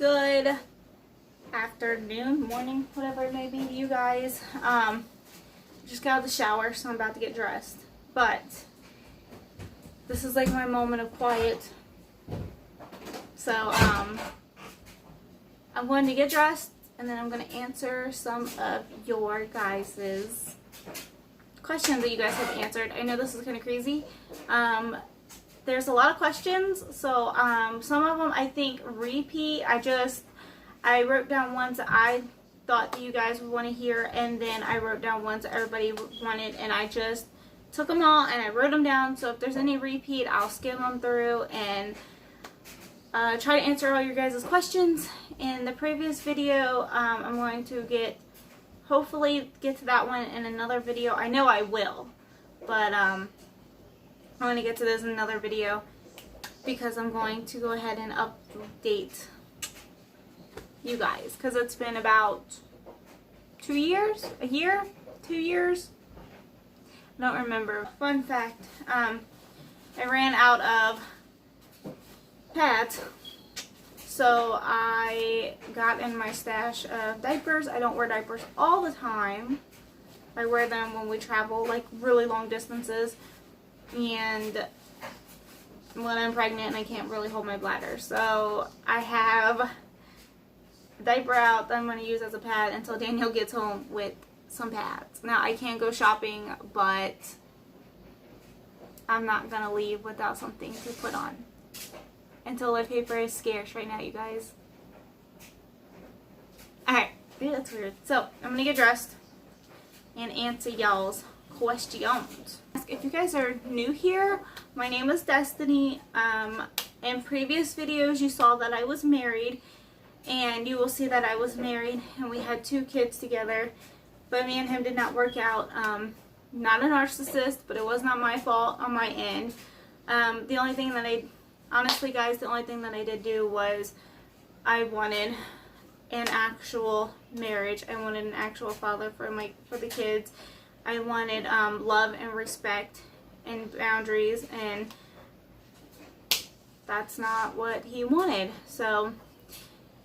Good afternoon, morning, whatever it may be to you guys. Just got out of the shower, so I'm about to get dressed. But this is like my moment of quiet. So I'm going to get dressed, and then I'm going to answer some of your guys's questions that you guys have answered. I know this is kind of crazy. There's a lot of questions, so some of them I think repeat. I wrote down ones that I thought that you guys would want to hear, and then I wrote down ones that everybody wanted, and I just took them all and I wrote them down. So if there's any repeat, I'll skim them through and try to answer all your guys' questions. In the previous video, I'm going to hopefully get to that one in another video. I know I will, but I'm going to get to this in another video because I'm going to go ahead and update you guys, because it's been about 2 years, a year, 2 years, I don't remember. Fun fact, I ran out of pads, so I got in my stash of diapers. I don't wear diapers all the time. I wear them when we travel like really long distances, and when I'm pregnant and I can't really hold my bladder. So I have a diaper out that I'm going to use as a pad until Daniel gets home with some pads. Now I can go shopping, but I'm not going to leave without something to put on. And toilet paper is scarce right now, you guys. Alright, yeah, that's weird. So I'm going to get dressed and answer y'all's questions. If you guys are new here, my name is Destiny. In previous videos you saw that I was married, and you will see that I was married and we had 2 kids together, but me and him did not work out. Not a narcissist, but it was not my fault on my end. The only thing that honestly guys, the only thing that I did do was I wanted an actual marriage. I wanted an actual father for the kids. I wanted love and respect and boundaries, and that's not what he wanted. So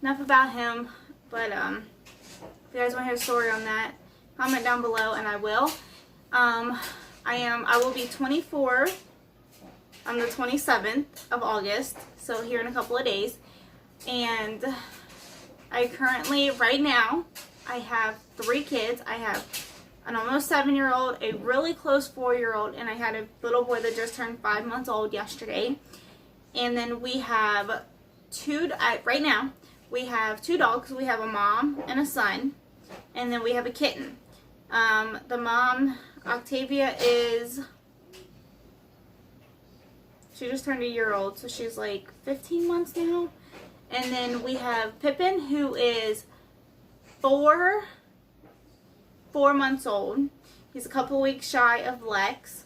enough about him. But if you guys want to hear a story on that, comment down below and I will. I will be 24 on the 27th of August, so here in a couple of days. And I currently, right now, I have 3 kids. I have an almost 7-year-old, a really close 4-year-old, and I had a little boy that just turned 5 months old yesterday. And then we have right now, we have 2 dogs. We have a mom and a son, and then we have a kitten. The mom, Octavia, she just turned a year old, so she's like 15 months now. And then we have Pippin, who is 4 months old. He's a couple weeks shy of Lex.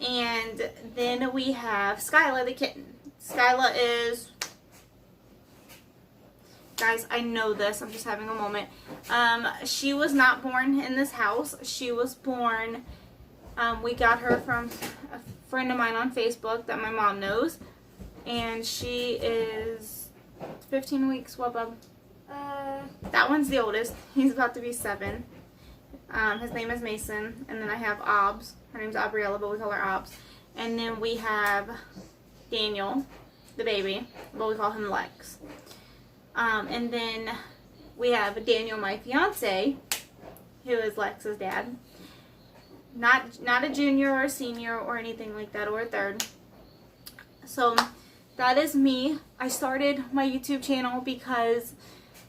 And then we have Skyla, the kitten. Skyla is, guys, I know this, I'm just having a moment. She was not born in this house. She was born, we got her from a friend of mine on Facebook that my mom knows. And she is 15 weeks, what, bub? That one's the oldest. He's about to be 7. His name is Mason. And then I have Obs. Her name's Aubriella, but we call her Obs. And then we have Daniel, the baby, but we call him Lex. And then we have Daniel, my fiance, who is Lex's dad. Not a junior or a senior or anything like that, or a 3rd. So that is me. I started my YouTube channel because,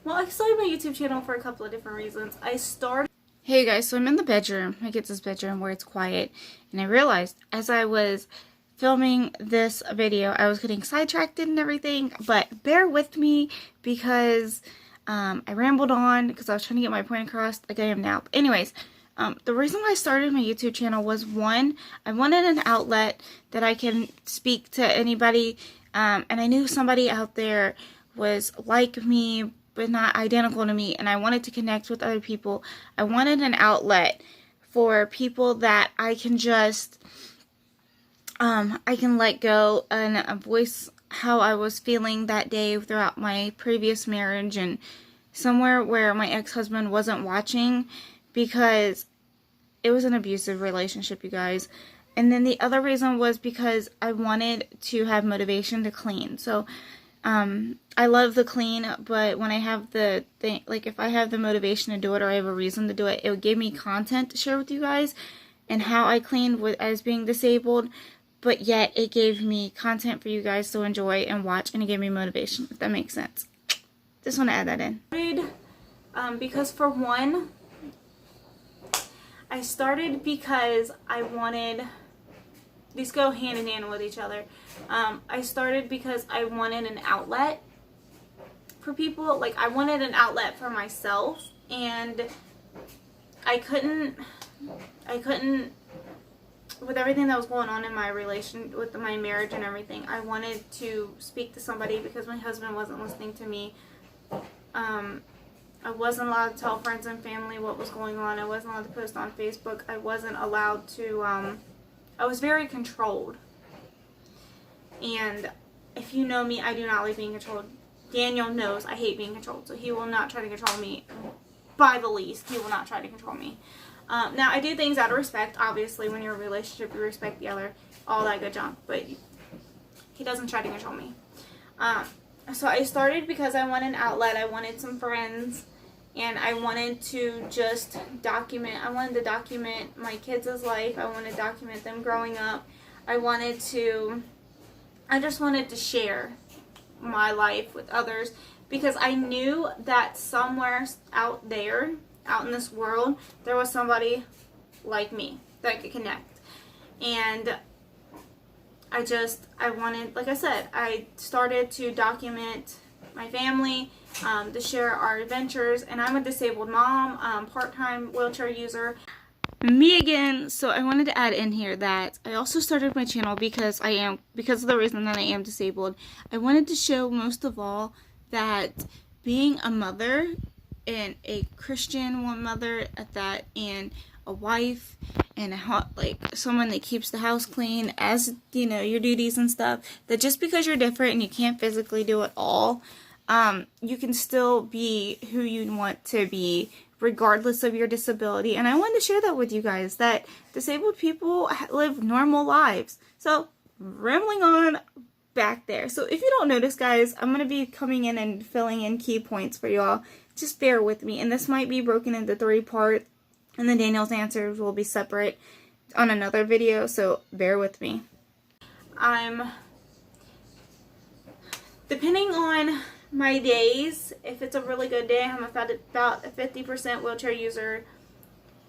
well, I started my YouTube channel for a couple of different reasons. Hey guys, so I'm in the bedroom, my kids' bedroom, where it's quiet, and I realized as I was filming this video, I was getting sidetracked and everything, but bear with me because I rambled on because I was trying to get my point across like I am now. But anyways, the reason why I started my YouTube channel was, 1, I wanted an outlet that I can speak to anybody, and I knew somebody out there was like me but not identical to me, and I wanted to connect with other people. I wanted an outlet for people that I can just I can let go and voice how I was feeling that day throughout my previous marriage, and somewhere where my ex-husband wasn't watching, because it was an abusive relationship, you guys. And then the other reason was because I wanted to have motivation to clean. So I love the clean, but when I have the thing, like if I have the motivation to do it or I have a reason to do it, it would give me content to share with you guys and how I cleaned as being disabled, but yet it gave me content for you guys to enjoy and watch, and it gave me motivation, if that makes sense. Just want to add that in. Because for one, I started because I wanted, these go hand in hand with each other. I started because I wanted an outlet for people. Like, I wanted an outlet for myself, and I couldn't, with everything that was going on in my with my marriage and everything, I wanted to speak to somebody because my husband wasn't listening to me. I wasn't allowed to tell friends and family what was going on. I wasn't allowed to post on Facebook. I wasn't allowed to, I was very controlled. And if you know me, I do not like being controlled. Daniel knows I hate being controlled, so he will not try to control me. By the least, he will not try to control me. Now, I do things out of respect. Obviously, when you're in a relationship, you respect the other, all that good junk. But he doesn't try to control me. So I started because I wanted an outlet. I wanted some friends. And I wanted to just document. I wanted to document my kids' life. I wanted to document them growing up. I just wanted to share my life with others, because I knew that somewhere out there, out in this world, there was somebody like me that could connect. And I wanted, like I said, I started to document my family, to share our adventures. And I'm a disabled mom, part-time wheelchair user. Me again. So I wanted to add in here that I also started my channel because of the reason that I am disabled. I wanted to show, most of all, that being a mother, and a Christian mother at that, and a wife, and someone that keeps the house clean, as you know, your duties and stuff, that just because you're different and you can't physically do it all, you can still be who you want to be, regardless of your disability. And I wanted to share that with you guys, that disabled people live normal lives. So, rambling on back there. So, if you don't notice, guys, I'm going to be coming in and filling in key points for y'all. Just bear with me. And this might be broken into 3 parts, and then Daniel's answers will be separate on another video. So, bear with me. Depending on my days, if it's a really good day, I'm about a 50% wheelchair user.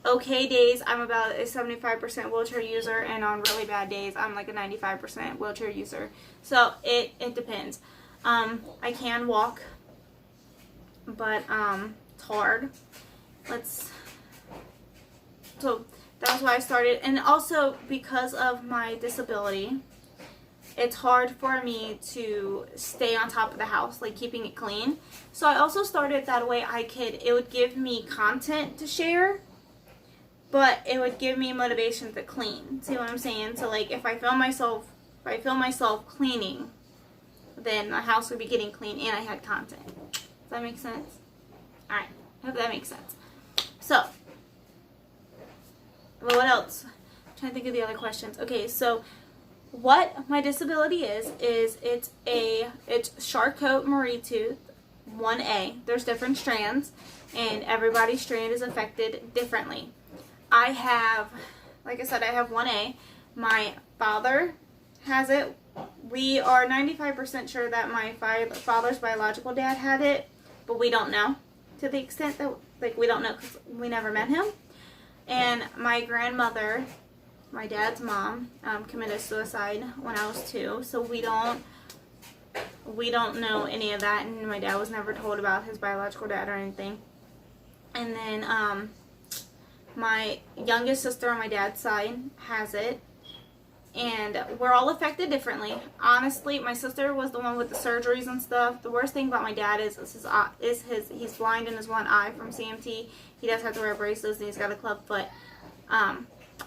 Okay days, I'm about a 75% wheelchair user, and on really bad days, I'm like a 95% wheelchair user. So it depends. I can walk, but it's hard. So that's why I started, and also because of my disability, it's hard for me to stay on top of the house, like keeping it clean. So I also started that way it would give me content to share, but it would give me motivation to clean. See what I'm saying? So like if I feel myself cleaning, then the house would be getting clean and I had content. Does that make sense? Alright, I hope that makes sense. So, well, what else? I'm trying to think of the other questions. Okay, so what my disability is it's Charcot-Marie-Tooth 1A. There's different strands, and everybody's strand is affected differently. I have, like I said, I have 1A. My father has it. We are 95% sure that my father's biological dad had it, but we don't know, to the extent that, like, we don't know because we never met him. And my grandmother, my dad's mom, committed suicide when I was 2, so we don't know any of that, and my dad was never told about his biological dad or anything. And then my youngest sister on my dad's side has it, and we're all affected differently. Honestly, my sister was the one with the surgeries and stuff. The worst thing about my dad is he's blind in his one eye from CMT. He does have to wear braces, and he's got a club foot.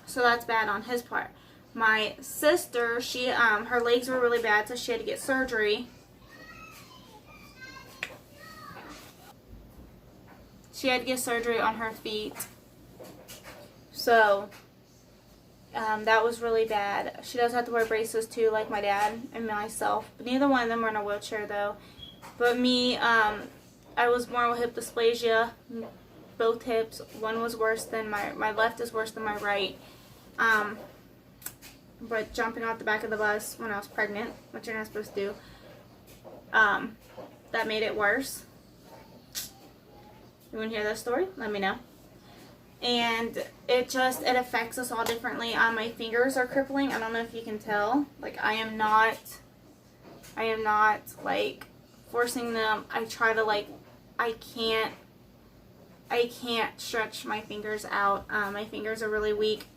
So that's bad on his part. My sister, she her legs were really bad, so she had to get surgery. She had to get surgery on her feet. So that was really bad. She does have to wear braces too, like my dad and myself. But neither one of them are in a wheelchair though. But me, I was born with hip dysplasia, both hips. One was worse than my left is worse than my right. But jumping off the back of the bus when I was pregnant, which you're not supposed to do, that made it worse. You want to hear that story? Let me know. And it affects us all differently. My fingers are crippling. I don't know if you can tell. Like, I am not like forcing them. I try to, like, I can't stretch my fingers out. My fingers are really weak.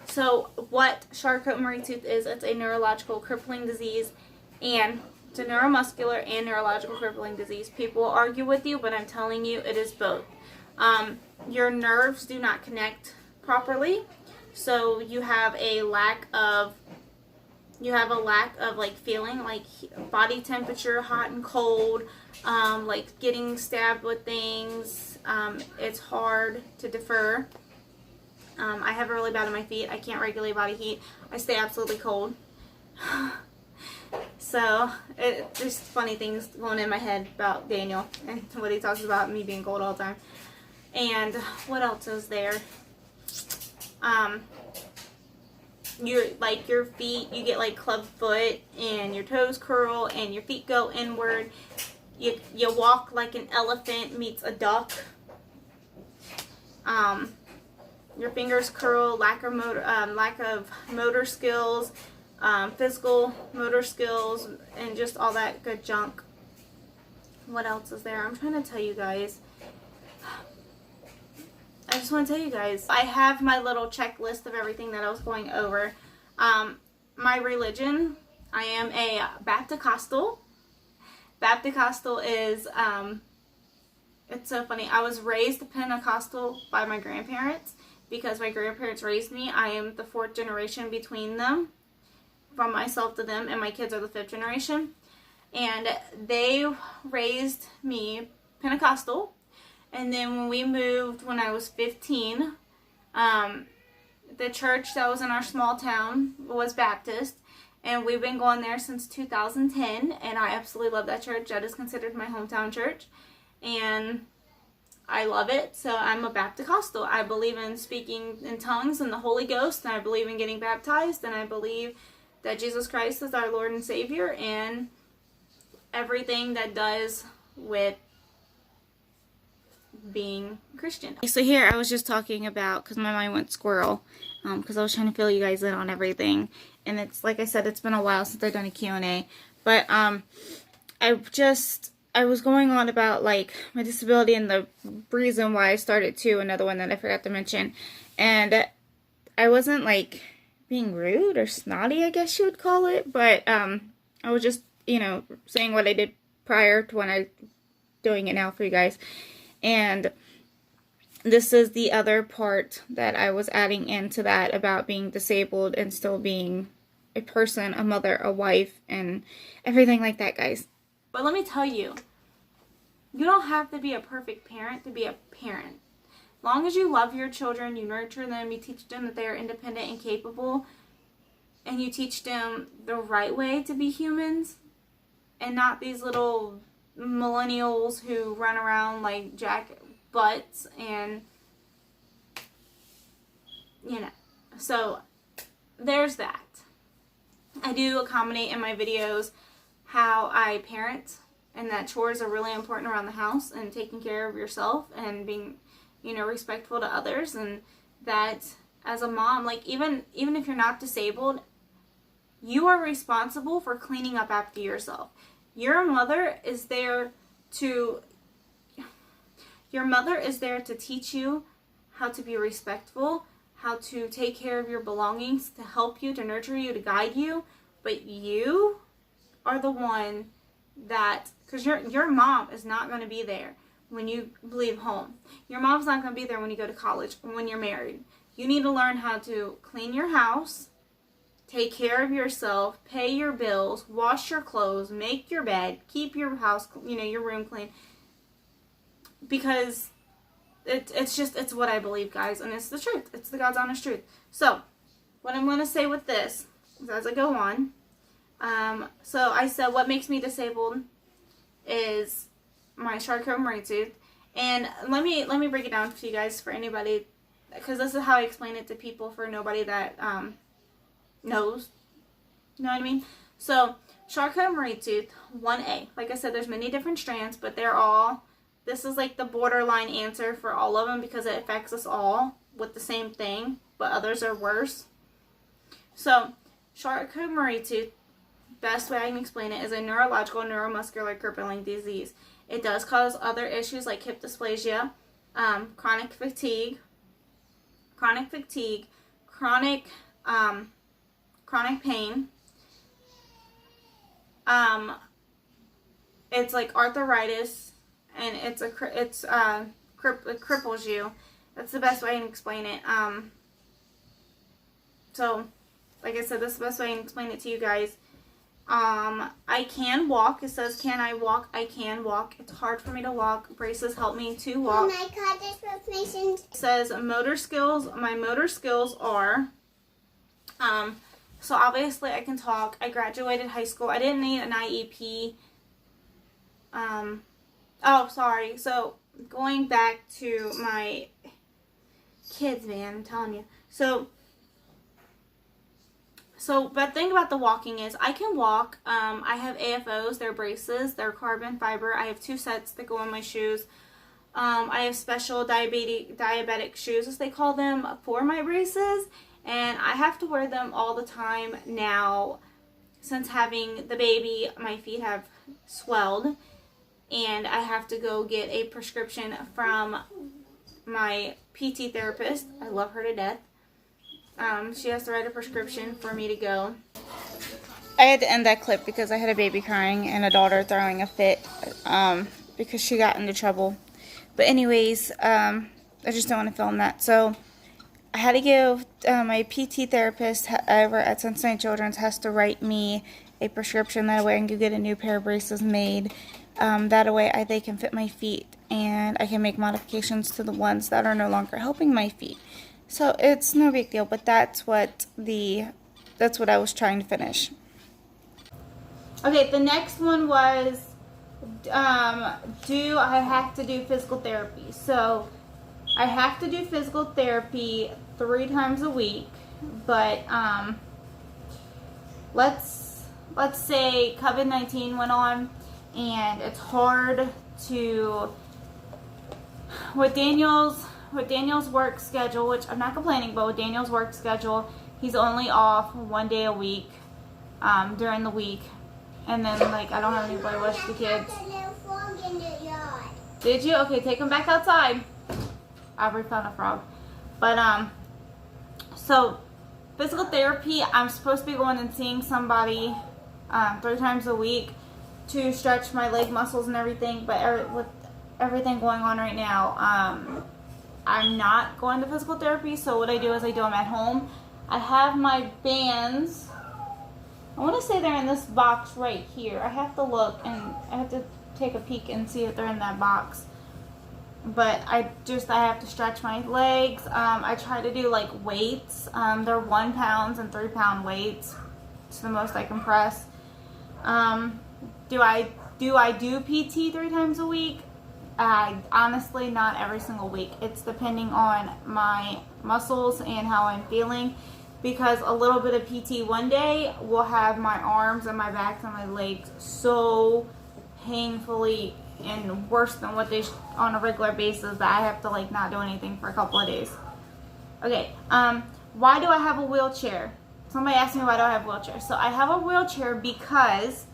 So what Charcot-Marie Tooth is, it's a neurological crippling disease, and it's a neuromuscular and neurological crippling disease. People will argue with you, but I'm telling you, it is both. Your nerves do not connect properly, so you have a lack of like feeling, like body temperature, hot and cold, like getting stabbed with things. It's hard to defer. I have it really bad on my feet. I can't regulate body heat. I stay absolutely cold. So, there's funny things going in my head about Daniel and what he talks about me being cold all the time. And what else is there? Your feet, you get like club foot, and your toes curl, and your feet go inward. You walk like an elephant meets a duck. Your fingers curl, lack of motor skills, physical motor skills, and just all that good junk. What else is there? I'm trying to tell you guys. I just want to tell you guys. I have my little checklist of everything that I was going over. My religion, I am a Baptist-Costal. Baptist-Costal is, it's so funny. I was raised Pentecostal by my grandparents because my grandparents raised me. I am the 4th generation between them, from myself to them, and my kids are the 5th generation. And they raised me Pentecostal. And then when we moved when I was 15, the church that was in our small town was Baptist. And we've been going there since 2010. And I absolutely love that church. That is considered my hometown church. And I love it. So I'm a Baptist-Costal. I believe in speaking in tongues and the Holy Ghost. And I believe in getting baptized. And I believe that Jesus Christ is our Lord and Savior. And everything that does with being Christian. So here I was just talking about, because my mind went squirrel, because I was trying to fill you guys in on everything, and it's like I said, it's been a while since I've done a Q&A, but I was going on about like my disability and the reason why I started too, another one that I forgot to mention, and I wasn't like being rude or snotty, I guess you would call it, but I was just, saying what I did prior to when I doing it now for you guys. And this is the other part that I was adding into that about being disabled and still being a person, a mother, a wife, and everything like that, guys. But let me tell you, you don't have to be a perfect parent to be a parent. As long as you love your children, you nurture them, you teach them that they are independent and capable, and you teach them the right way to be humans, and not these little millennials who run around like jack butts and so there's that. I do accommodate in my videos how I parent, and that chores are really important around the house, and taking care of yourself and being respectful to others, and that as a mom, like even if you're not disabled, you are responsible for cleaning up after yourself. Your mother is there to teach you how to be respectful, how to take care of your belongings, to help you, to nurture you, to guide you. But you are the one that, because your mom is not going to be there when you leave home. Your mom's not going to be there when you go to college or when you're married. You need to learn how to clean your house, take care of yourself, pay your bills, wash your clothes, make your bed, keep your house, your room clean. Because it's what I believe, guys, and it's the truth. It's the God's honest truth. So, what I'm going to say with this is as I go on, so I said what makes me disabled is my Charcot-Marie tooth. And let me break it down for you guys, for anybody, because this is how I explain it to people, for nobody that knows. You know what I mean? So, Charcot-Marie tooth, 1A. Like I said, there's many different strands, but this is like the borderline answer for all of them, because it affects us all with the same thing, but others are worse. So, Charcot-Marie tooth, best way I can explain it, is a neurological neuromuscular crippling disease. It does cause other issues like hip dysplasia, chronic fatigue, chronic pain. It's like arthritis, and it cripples you. That's the best way I can explain it. So, like I said, this is the best way I can explain it to you guys. I can walk. It says, can I walk? I can walk. It's hard for me to walk. Braces help me to walk. Oh my God, this information. It says motor skills. My motor skills are, so obviously I can talk. I graduated high school. I didn't need an IEP. Oh, sorry. So, going back to my kids, man, I'm telling you. But the thing about the walking is I can walk. I have AFOs. They're braces. They're carbon fiber. I have 2 sets that go on my shoes. I have special diabetic shoes, as they call them, for my braces. And I have to wear them all the time now. Since having the baby, my feet have swelled. And I have to go get a prescription from my PT therapist. I love her to death. She has to write a prescription for me to go. I had to end that clip because I had a baby crying and a daughter throwing a fit because she got into trouble. But anyways, I just don't want to film that. So I had to give my PT therapist over at Cincinnati Children's has to write me a prescription. That way I can go get a new pair of braces made. That way they can fit my feet, and I can make modifications to the ones that are no longer helping my feet. So it's no big deal, but that's what I was trying to finish. Okay, the next one was, do I have to do physical therapy? So I have to do physical therapy 3 times a week, but let's say COVID-19 went on, and it's hard to, with Daniel's work schedule, which I'm not complaining, but with Daniel's work schedule, he's only off 1 day a week during the week. And then, I don't have anybody to watch the kids. Did you? Okay, take him back outside. Aubrey found a frog. But, so, physical therapy, I'm supposed to be going and seeing somebody 3 times a week to stretch my leg muscles and everything. But with everything going on right now, I'm not going to physical therapy, so what I do is I do them at home. I have my bands. I want to say they're in this box right here. I have to look, and I have to take a peek and see if they're in that box. But I have to stretch my legs. I try to do weights. They're 1 pound and 3 pound weights. It's the most I can press. Do I do PT 3 times a week? Honestly, not every single week. It's depending on my muscles and how I'm feeling, because a little bit of PT one day will have my arms and my back and my legs so painfully and worse than what they on a regular basis that I have to not do anything for a couple of days. Okay, why do I have a wheelchair? Somebody asked me why do I have a wheelchair. So I have a wheelchair because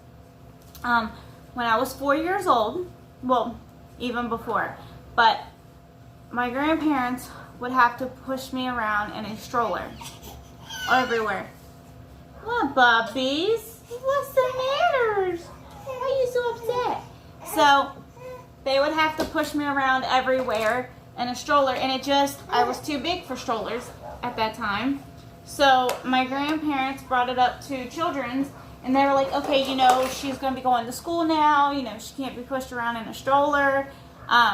when I was 4 years old, well, even before, but my grandparents would have to push me around in a stroller everywhere. What, puppies? What's the matter? Why are you so upset? So they would have to push me around everywhere in a stroller, and I was too big for strollers at that time. So my grandparents brought it up to Children's, and they were like, okay, you know, she's going to be going to school now. You know, she can't be pushed around in a stroller.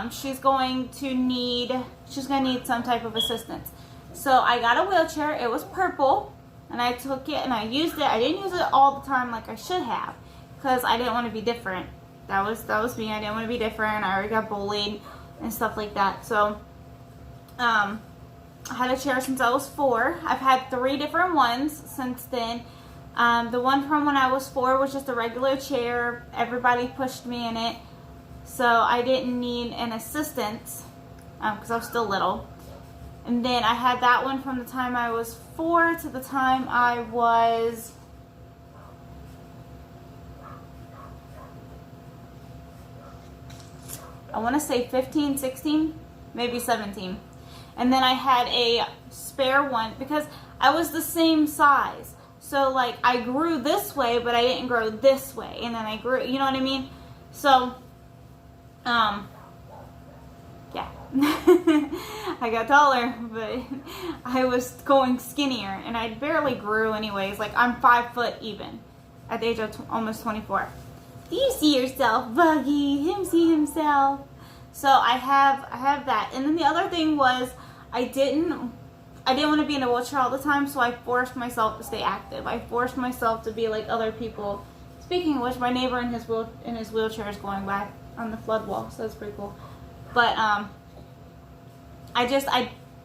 She's going to need some type of assistance. So I got a wheelchair. It was purple, and I took it and I used it. I didn't use it all the time like I should have, because I didn't want to be different. That was me. I didn't want to be different. I already got bullied and stuff like that. So I had a chair since I was 4. I've had 3 different ones since then. The one from when I was 4 was just a regular chair. Everybody pushed me in it, so I didn't need an assistance because I was still little. And then I had that one from the time I was 4 to the time I was I want to say 15, 16, maybe 17. And then I had a spare one because I was the same size. So, like, I grew this way, but I didn't grow this way. And then I grew, you know what I mean? So, yeah. I got taller, but I was going skinnier. And I barely grew anyways. Like, I'm 5 foot even at the age of almost 24. Do you see yourself, Buggy? Him see himself. So I have that. And then the other thing was I didn't want to be in a wheelchair all the time, so I forced myself to stay active. I forced myself to be like other people. Speaking of which, my neighbor in his wheelchair is going by on the flood wall, so that's pretty cool. But I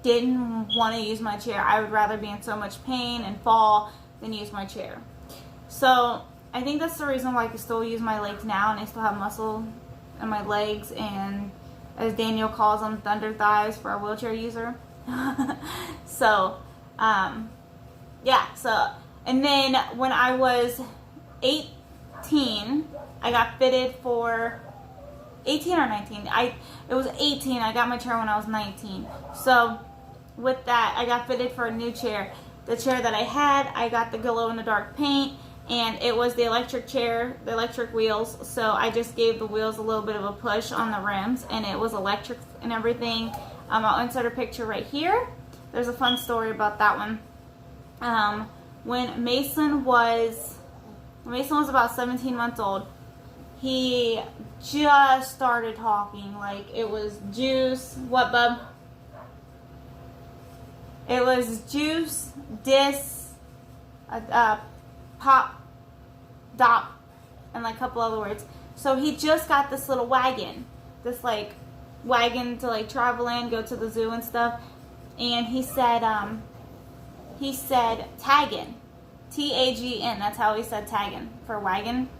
didn't want to use my chair. I would rather be in so much pain and fall than use my chair. So I think that's the reason why I can still use my legs now, and I still have muscle in my legs, and as Daniel calls them, thunder thighs for a wheelchair user. So, yeah. So, and then when I was 18, I got fitted for 18 or 19. It was 18. I got my chair when I was 19. So, with that, I got fitted for a new chair. The chair that I had, I got the glow-in-the-dark paint, and it was the electric chair, the electric wheels. So I just gave the wheels a little bit of a push on the rims, and it was electric and everything. I'll insert a picture right here. There's a fun story about that one. When Mason was about 17 months old, he just started talking. Like, it was Juice. What, bub? It was Juice, Dis, Pop, Dop, and like a couple other words. So he just got this little wagon, this like wagon to like travel in, go to the zoo and stuff. And he said taggin, T-A-G-N. That's how he said taggin for wagon.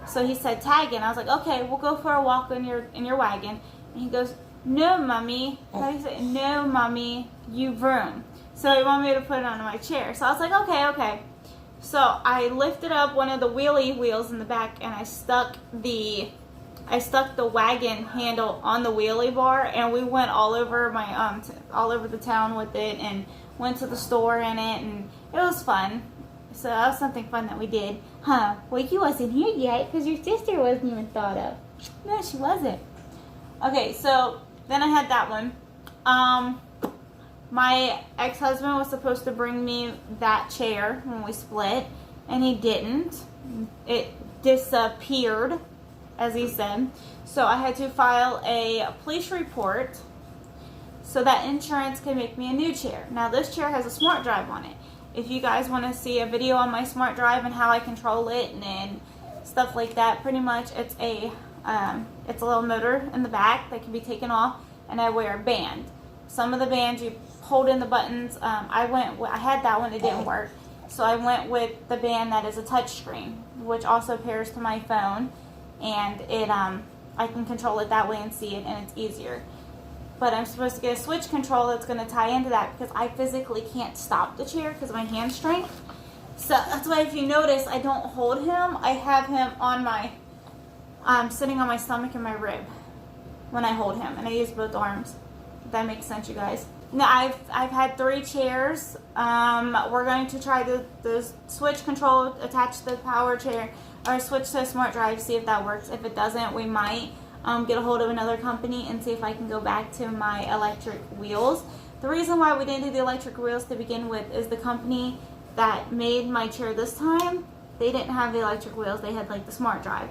So he said taggin. I was like, okay, we'll go for a walk in your wagon. And he goes, no, mommy. How do you say? No, mommy, you vroom. So he wanted me to put it on my chair. So I was like, okay. So I lifted up one of the wheelie wheels in the back, and I stuck the wagon handle on the wheelie bar, and we went all over all over the town with it, and went to the store in it, and it was fun. So that was something fun that we did. Huh? Well, you wasn't here yet because your sister wasn't even thought of. No, she wasn't. Okay, so then I had that one. My ex-husband was supposed to bring me that chair when we split, and he didn't. It disappeared, as he said. So I had to file a police report so that insurance can make me a new chair. Now, this chair has a smart drive on it. If you guys want to see a video on my smart drive and how I control it and stuff like that, pretty much it's a little motor in the back that can be taken off, and I wear a band. Some of the bands you hold in the buttons. I had that one, it didn't work. So I went with the band that is a touch screen, which also pairs to my phone, and it I can control it that way and see it, and it's easier. But I'm supposed to get a switch control that's going to tie into that because I physically can't stop the chair because of my hand strength. So that's why if you notice, I don't hold him. I have him on my, sitting on my stomach and my rib when I hold him, and I use both arms. If that makes sense, you guys. Now, I've had 3 chairs. We're going to try the switch control, attach the power chair, or switch to a smart drive, see if that works. If it doesn't, we might get a hold of another company and see if I can go back to my electric wheels. The reason why we didn't do the electric wheels to begin with is the company that made my chair this time, they didn't have the electric wheels. They had like the Smart Drive.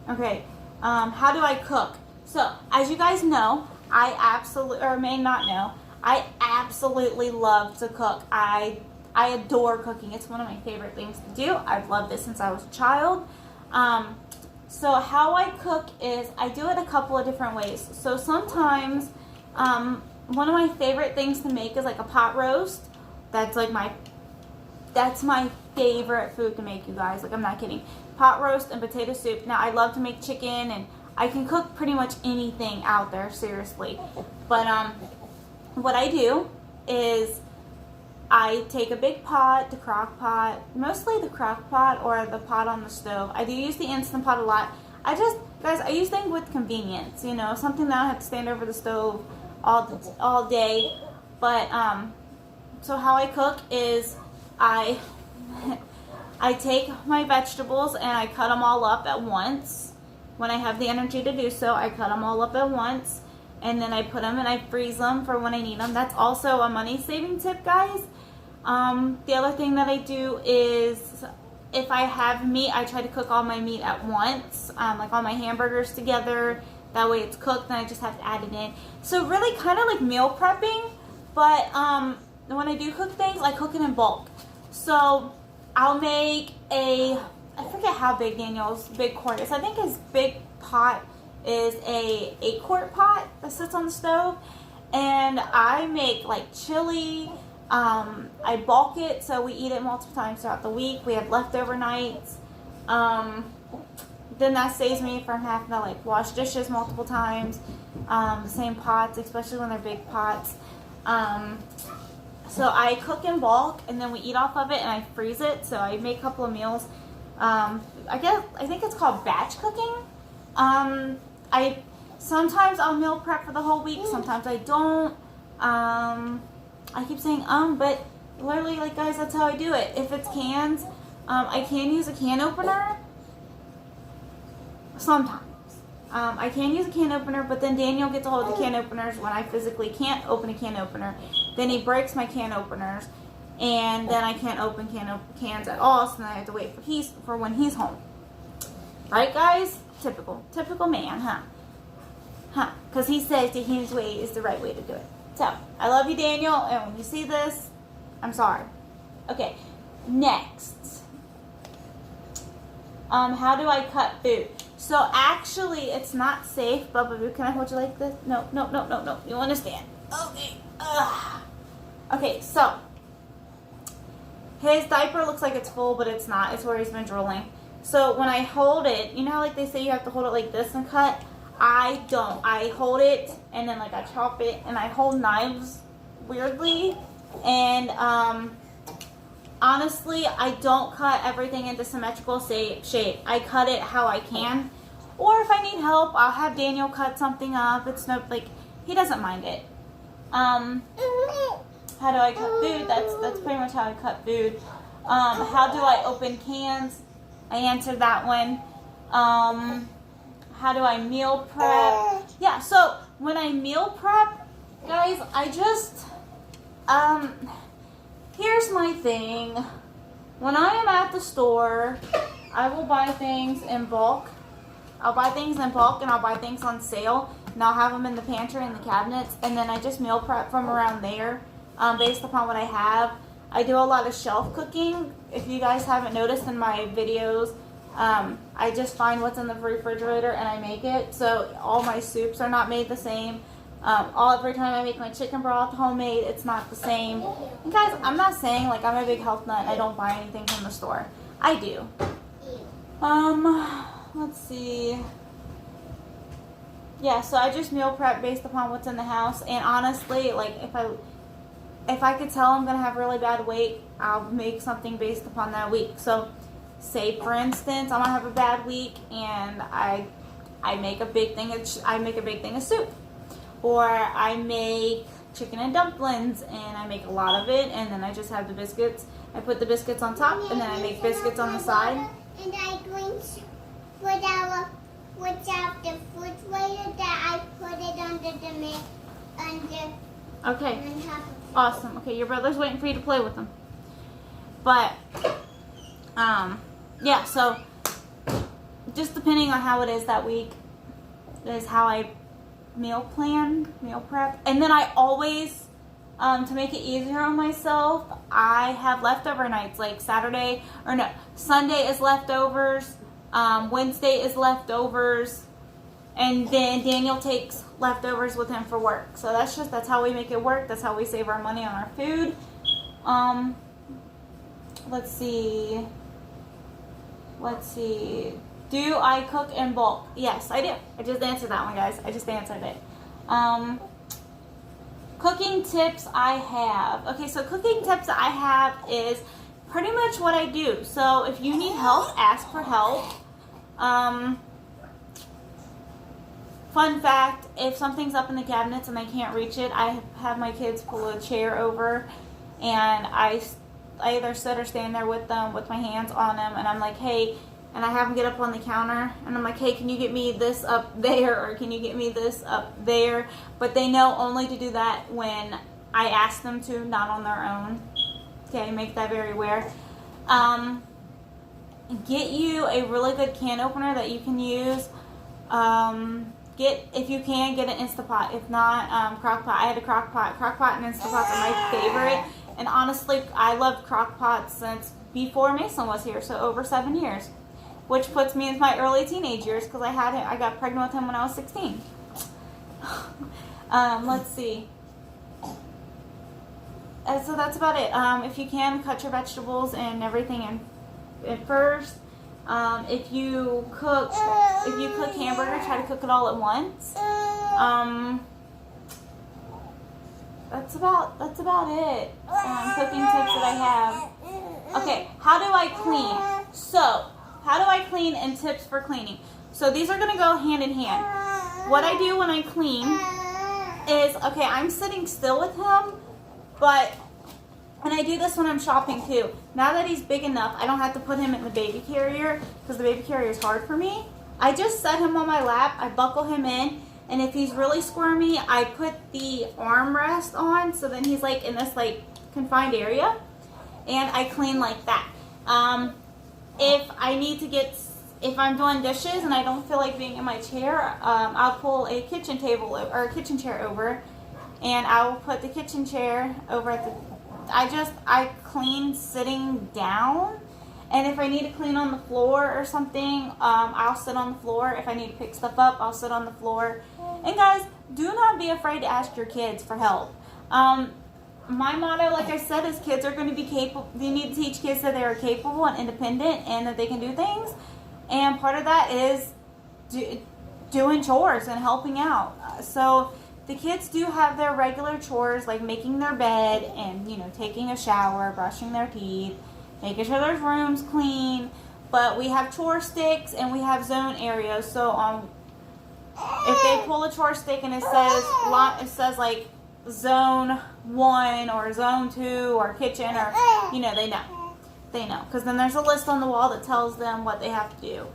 Okay. How do I cook? So, as you guys know, I absolutely, or may not know, I absolutely love to cook. I adore cooking. It's one of my favorite things to do. I've loved it since I was a child. So how I cook is I do it a couple of different ways. So sometimes one of my favorite things to make is like a pot roast. That's my favorite food to make, you guys. Like, I'm not kidding. Pot roast and potato soup. Now, I love to make chicken, and I can cook pretty much anything out there, seriously. But what I do is I take a big pot, the crock pot, mostly the crock pot or the pot on the stove. I do use the Instant Pot a lot. Guys, I use things with convenience, you know, something that I don't have to stand over the stove all day. But, so how I cook is I take my vegetables and I cut them all up at once. When I have the energy to do so, I cut them all up at once. And then I put them and I freeze them for when I need them. That's also a money-saving tip, guys. The other thing that I do is if I have meat, I try to cook all my meat at once, like all my hamburgers together. That way it's cooked, and I just have to add it in. So really kind of like meal prepping, but when I do cook things, I cook it in bulk. So I'll make I forget how big Daniel's big quart is. I think his big pot is a 8-quart pot that sits on the stove, and I make like chili. I bulk it so we eat it multiple times throughout the week. We have leftover nights. Then that saves me from having to like wash dishes multiple times. The same pots, especially when they're big pots. So I cook in bulk, and then we eat off of it, and I freeze it. So I make a couple of meals. I think it's called batch cooking. Sometimes I'll meal prep for the whole week. Sometimes I don't. I keep saying but literally, like, guys, that's how I do it. If it's cans, I can use a can opener. Sometimes. I can use a can opener, but then Daniel gets a hold of the can openers when I physically can't open a can opener. Then he breaks my can openers, and then I can't open cans at all, so then I have to wait for when he's home. Right, guys? Typical man, huh? Because he says that his way is the right way to do it. So, I love you, Daniel, and when you see this, I'm sorry. Okay, next. How do I cut food? So, actually, it's not safe. Bubba, can I hold you like this? No. You understand. Okay. Okay, so, his diaper looks like it's full, but it's not. It's where he's been drooling. So, when I hold it, you know how like they say you have to hold it like this and cut? I don't. I hold it, and then like I chop it, and I hold knives weirdly, and honestly, I don't cut everything into symmetrical shape. I cut it how I can, or if I need help, I'll have Daniel cut something up. It's no, like, he doesn't mind it. How do I cut food? That's pretty much how I cut food. How do I open cans? I answered that one. How do I meal prep? Yeah, so when I meal prep, guys, I just, here's my thing. When I am at the store, I will buy things in bulk. I'll buy things in bulk, and I'll buy things on sale, and I'll have them in the pantry and the cabinets, and then I just meal prep from around there, based upon what I have. I do a lot of shelf cooking. If you guys haven't noticed in my videos, I just find what's in the refrigerator and I make it. So all my soups are not made the same. Every time I make my chicken broth homemade, it's not the same. And guys, I'm not saying like I'm a big health nut and I don't buy anything from the store. I do. Let's see. Yeah, so I just meal prep based upon what's in the house. And honestly, like if I could tell I'm gonna have really bad weight, I'll make something based upon that week. So say for instance I'm gonna have a bad week and I make a big thing of soup, or I make chicken and dumplings and I make a lot of it, and then I just have the biscuits. I put the biscuits on top, and then I make biscuits on the side. And I'm going to put out the refrigerator that I put it under the Okay. on top of Awesome. Okay, your brother's waiting for you to play with them. But, yeah, so just depending on how it is that week is how I meal prep. And then I always, to make it easier on myself, I have leftover nights, like Sunday is leftovers, Wednesday is leftovers, and then Daniel takes leftovers with him for work. So that's how we make it work. That's how we save our money on our food. Let's see. Do I cook in bulk? Yes, I do. I just answered that one, guys. I just answered it. Cooking tips I have. Okay, so cooking tips I have is pretty much what I do. So if you need help, ask for help. Fun fact, if something's up in the cabinets and I can't reach it, I have my kids pull a chair over, and I either sit or stand there with them with my hands on them, and I'm like, hey, and I have them get up on the counter, and I'm like, hey, can you get me this up there, or can you get me this up there? But they know only to do that when I ask them to, not on their own. Okay, make that very aware. Get you a really good can opener that you can use. If you can, get an Instapot. If not, Crock-Pot. I had a Crock-Pot. Crock-Pot and Instapots are my favorite. And honestly, I loved Crock-Pot since before Mason was here, so over 7 years. Which puts me into my early teenage years because I got pregnant with him when I was 16. Let's see. So that's about it. If you can, cut your vegetables and everything in first. If you cook hamburger, try to cook it all at once. That's about it. Cooking tips that I have. Okay, how do I clean? So, how do I clean and tips for cleaning? So these are gonna go hand in hand. What I do when I clean is, okay, I'm sitting still with him, and I do this when I'm shopping too. Now that he's big enough, I don't have to put him in the baby carrier because the baby carrier is hard for me. I just set him on my lap, I buckle him in, and if he's really squirmy, I put the armrest on, so then he's like in this like confined area, and I clean like that. If I'm doing dishes and I don't feel like being in my chair, I'll pull a kitchen table or a kitchen chair over, and I will put the kitchen chair over at the. I clean sitting down, and if I need to clean on the floor or something, I'll sit on the floor. If I need to pick stuff up, I'll sit on the floor. And guys, do not be afraid to ask your kids for help. My motto, like I said, is kids are going to be capable. You need to teach kids that they are capable and independent and that they can do things. And part of that is doing chores and helping out. So the kids do have their regular chores, like making their bed and, taking a shower, brushing their teeth, making sure their room's clean. But we have chore sticks and we have zone areas. So if they pull a chore stick and it says like zone 1 or zone 2 or kitchen, or they know because then there's a list on the wall that tells them what they have to do.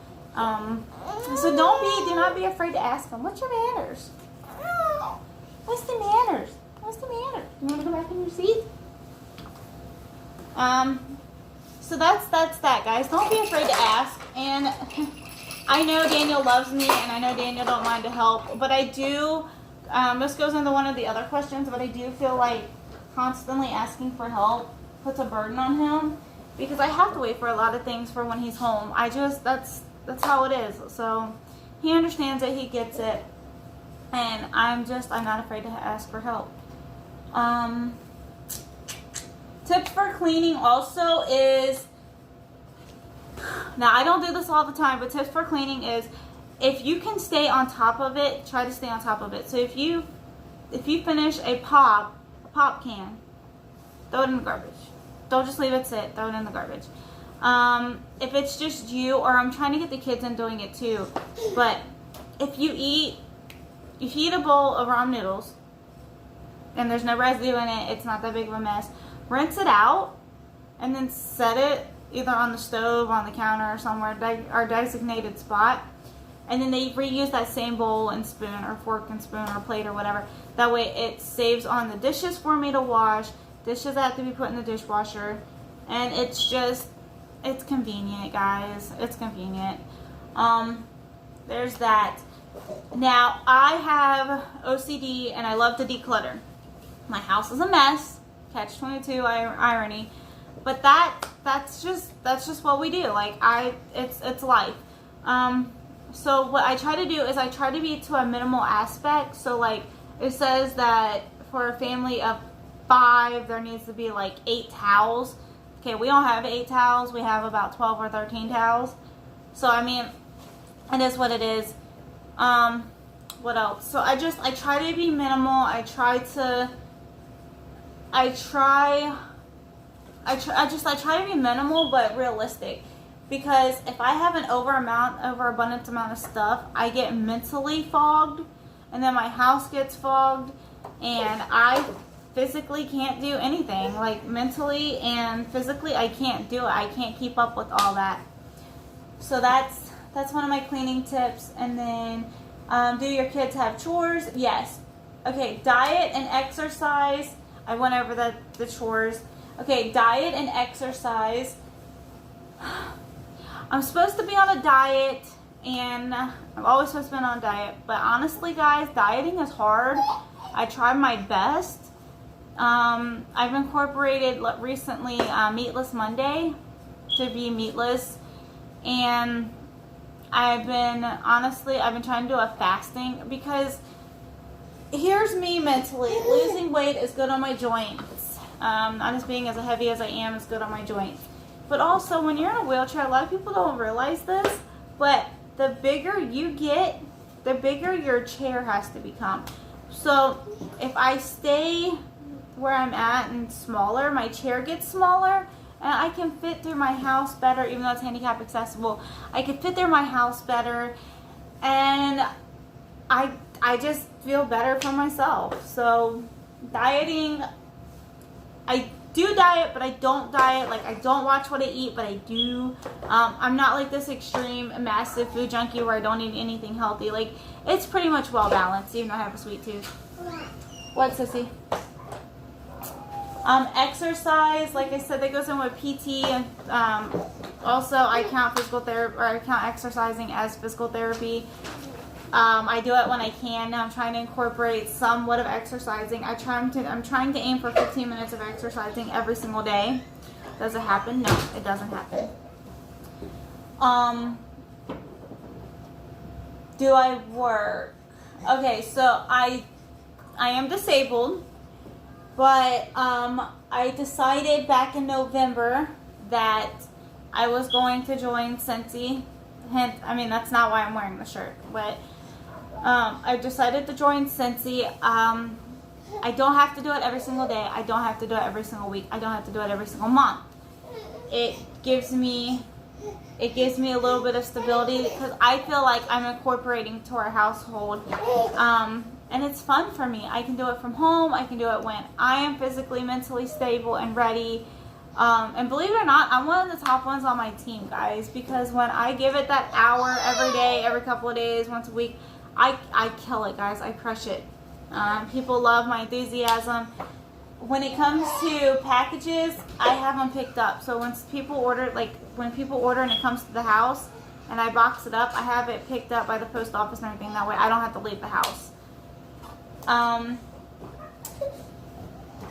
So do not be afraid to ask them, what's your manners? What's the manners? You want to go back in your seat? So that's that, guys. Don't be afraid to ask. And I know Daniel loves me, and I know Daniel don't mind to help, but I do. This goes into one of the other questions, but I do feel like constantly asking for help puts a burden on him because I have to wait for a lot of things for when he's home. That's how it is. So he understands it, he gets it, and I'm not afraid to ask for help. Tips for cleaning also is, now I don't do this all the time, but tips for cleaning is, if you can stay on top of it, try to stay on top of it. So if you finish a pop can, throw it in the garbage. Don't just leave it sit, throw it in the garbage. If it's just you, or I'm trying to get the kids in doing it too, but if you eat a bowl of ramen noodles and there's no residue in it, it's not that big of a mess, rinse it out and then set it either on the stove, on the counter, or somewhere, or designated spot. and then they reuse that same bowl and spoon or fork and spoon or plate or whatever. That way it saves on the dishes for me to wash, dishes that have to be put in the dishwasher, and it's convenient, guys. It's convenient. There's that. Now, I have OCD and I love to declutter. My house is a mess. Catch-22 irony. But that's just what we do. Like, it's life. So what I try to do is I try to be to a minimal aspect. So like it says that for a family of 5, there needs to be like 8 towels. Okay, we don't have 8 towels. We have about 12 or 13 towels. So I mean, it is what it is. What else? So I try to be minimal. I try to be minimal but realistic, because if I have an overabundance amount of stuff, I get mentally fogged, and then my house gets fogged, and I physically can't do anything. Like mentally and physically, I can't do it. I can't keep up with all that. So that's one of my cleaning tips. And then, do your kids have chores? Yes. Okay, diet and exercise. I went over the chores. Okay, diet and exercise. I'm supposed to be on a diet, and I'm always supposed to be on a diet. But honestly, guys, dieting is hard. I try my best. I've incorporated recently Meatless Monday to be meatless, and I've been trying to do a fasting, because here's me mentally. Losing weight is good on my joints. Not just being as heavy as I am is good on my joints. But also, when you're in a wheelchair, a lot of people don't realize this, but the bigger you get, the bigger your chair has to become. So if I stay where I'm at and smaller, my chair gets smaller, and I can fit through my house better, even though it's handicap accessible. I can fit through my house better, and I just feel better for myself. So dieting, I do diet, but I don't diet. Like, I don't watch what I eat, but I do. I'm not like this extreme, massive food junkie where I don't eat anything healthy. Like, it's pretty much well balanced, even though I have a sweet tooth. What, sissy? Exercise, like I said, that goes in with PT, and also I count exercising as physical therapy. I do it when I can. Now I'm trying to incorporate somewhat of exercising. I'm trying to aim for 15 minutes of exercising every single day. Does it happen? No, it doesn't happen. Do I work? Okay, so I am disabled, but I decided back in November that I was going to join Scentsy. Hint, I mean, that's not why I'm wearing the shirt, but I decided to join Scentsy. I don't have to do it every single day. I don't have to do it every single week. I don't have to do it every single month. It gives me a little bit of stability, because I feel like I'm incorporating to our household. And it's fun for me. I can do it from home. I can do it when I am physically, mentally stable and ready. And believe it or not, I'm one of the top ones on my team, guys, because when I give it that hour every day, every couple of days, once a week, I kill it, guys. I crush it. People love my enthusiasm. When it comes to packages, I have them picked up. So when people order and it comes to the house and I box it up, I have it picked up by the post office and everything. That way I don't have to leave the house.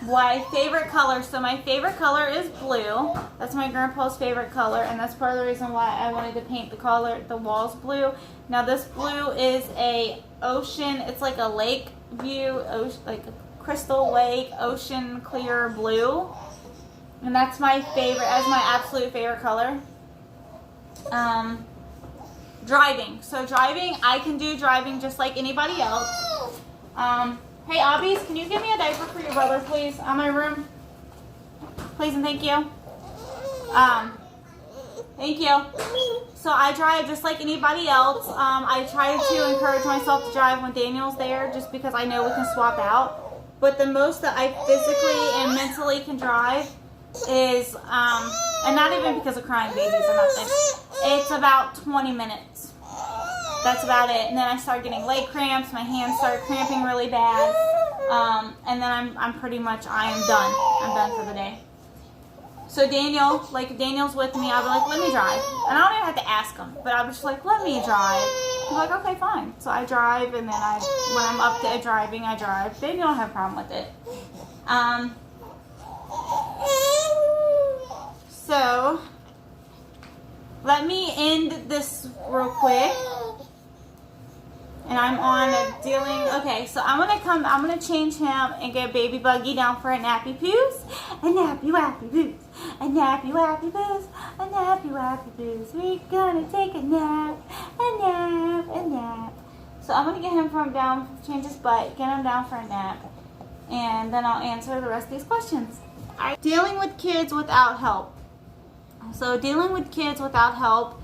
My favorite color. So my favorite color is blue. That's my grandpa's favorite color, and that's part of the reason why I wanted to paint the walls blue. Now this blue is a ocean. It's like a lake view, like a crystal lake, ocean clear blue, and that's my favorite. As my absolute favorite color. Driving. So driving, I can do driving just like anybody else. Hey, Obbies, can you give me a diaper for your brother, please, on my room? Please and thank you. Thank you. So I drive just like anybody else. I try to encourage myself to drive when Daniel's there, just because I know we can swap out. But the most that I physically and mentally can drive is, and not even because of crying babies or nothing, it's about 20 minutes. that's about it. And then I started getting leg cramps. My hands started cramping really bad. And then I'm pretty much, I am done. I'm done for the day. So Daniel, like if Daniel's with me, I'll be like, let me drive. And I don't even have to ask him, but I'll be just like, let me drive. He's like, okay, fine. So I drive, and then when I'm up to driving, I drive. Daniel don't have a problem with it. So let me end this real quick. And I'm on dealing, okay, so I'm gonna change him and get Baby Buggy down for a nappy poos, a nappy wappy poos, a nappy wappy poos, a nappy wappy poos. We're gonna take a nap, a nap, a nap. So I'm gonna get him change his butt, get him down for a nap, and then I'll answer the rest of these questions. Dealing with kids without help. So dealing with kids without help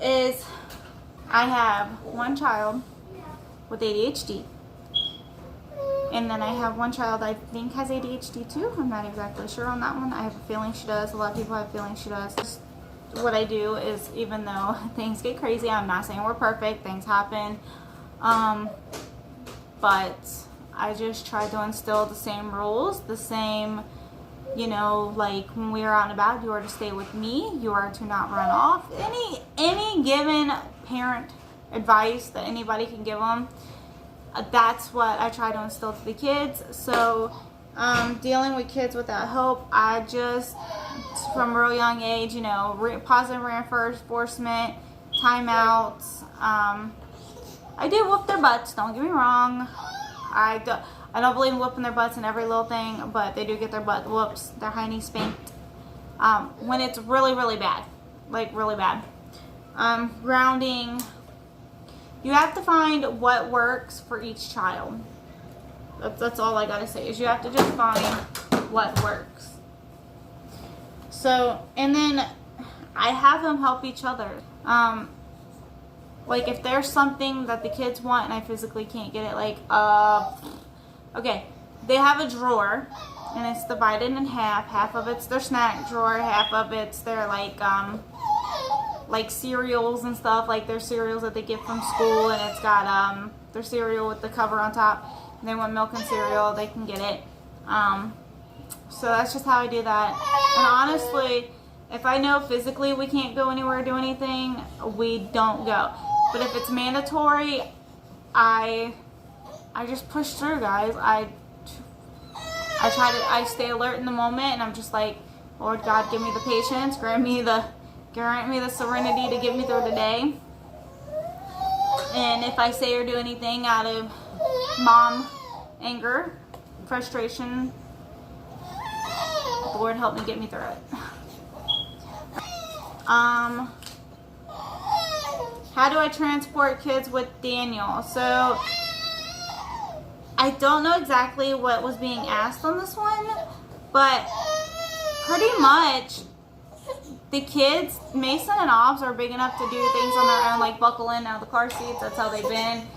is, I have one child with ADHD. And then I have one child I think has ADHD too. I'm not exactly sure on that one. I have a feeling she does. A lot of people have a feeling she does. Just what I do is, even though things get crazy, I'm not saying we're perfect, things happen. But I just try to instill the same rules, the same, you know, like when we are out and about, you are to stay with me, you are to not run off. Any given parent advice that anybody can give them, that's what I try to instill to the kids. So dealing with kids without hope, I just, from a real young age, you know, positive reinforcement, timeouts. I do whoop their butts, don't get me wrong. I don't believe in whooping their butts in every little thing, but they do get their butt whoops, their hiney spanked when it's really, really bad, like really bad. Grounding. You have to find what works for each child. That's all I gotta say, is you have to just find what works. So, and then I have them help each other. Like if there's something that the kids want and I physically can't get it, like, okay, they have a drawer and it's divided in half. Half of it's their snack drawer, half of it's their like cereals and stuff, like their cereals that they get from school, and it's got their cereal with the cover on top. And they want milk and cereal, they can get it. So that's just how I do that. And honestly, if I know physically we can't go anywhere or do anything, we don't go. But if it's mandatory, I just push through, guys. I stay alert in the moment, and I'm just like, Lord God, give me the patience, grant me the serenity to get me through the day. And if I say or do anything out of mom anger, frustration, Lord help me get me through it. How do I transport kids with Daniel? So I don't know exactly what was being asked on this one, but pretty much the kids, Mason and Obbs, are big enough to do things on their own, like buckle in out of the car seats. That's how they've been.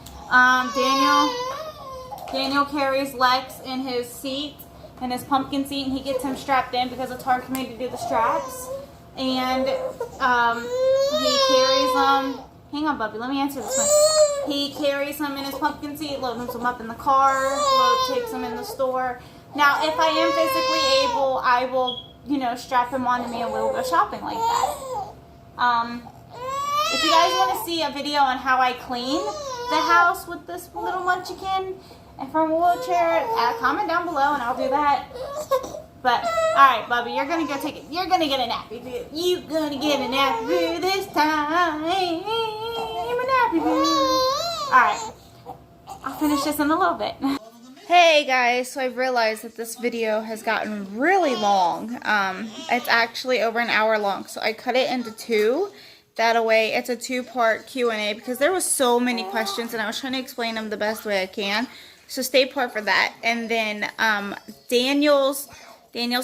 Daniel carries Lex in his seat, in his pumpkin seat, and he gets him strapped in because it's hard for me to do the straps. And he carries them. Hang on, Bubby. Let me answer this one. He carries him in his pumpkin seat, loads him up in the car, takes him in the store. Now, if I am physically able, I will, you know, strap him onto me and we'll go shopping like that. If you guys want to see a video on how I clean the house with this little munchkin and from a wheelchair, comment down below and I'll do that. But, alright, Bubby, you're going to go take it. You're going to get a nappy poo. You're going to get a nappy poo this time. A nappy poo. Alright, I'll finish this in a little bit. Hey guys, so I've realized that this video has gotten really long. It's actually over an hour long, so I cut it into two. That way, it's a two-part Q&A because there was so many questions and I was trying to explain them the best way I can. So stay put for that. And then Daniel's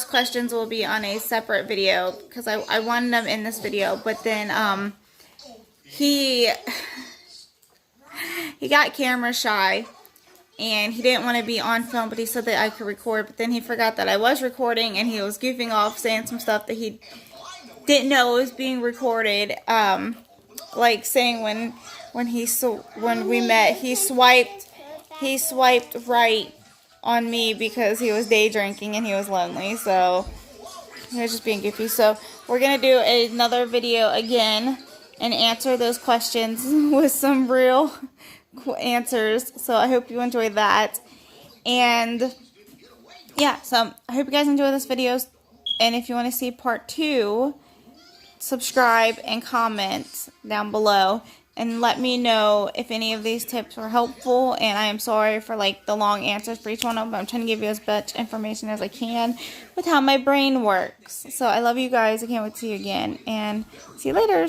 questions will be on a separate video because I wanted them in this video, but then he got camera shy. And he didn't want to be on film, but he said that I could record. But then he forgot that I was recording, and he was goofing off, saying some stuff that he didn't know was being recorded. Like saying when when when we met, he swiped right on me because he was day drinking and he was lonely. So he was just being goofy. So we're gonna do another video again and answer those questions with some real answers. So I hope you enjoyed that. And yeah, so I hope you guys enjoy this video. And if you want to see part 2, subscribe and comment down below. And let me know if any of these tips were helpful. And I am sorry for like the long answers for each one of them. I'm trying to give you as much information as I can with how my brain works. So I love you guys. I can't wait to see you again. And see you later.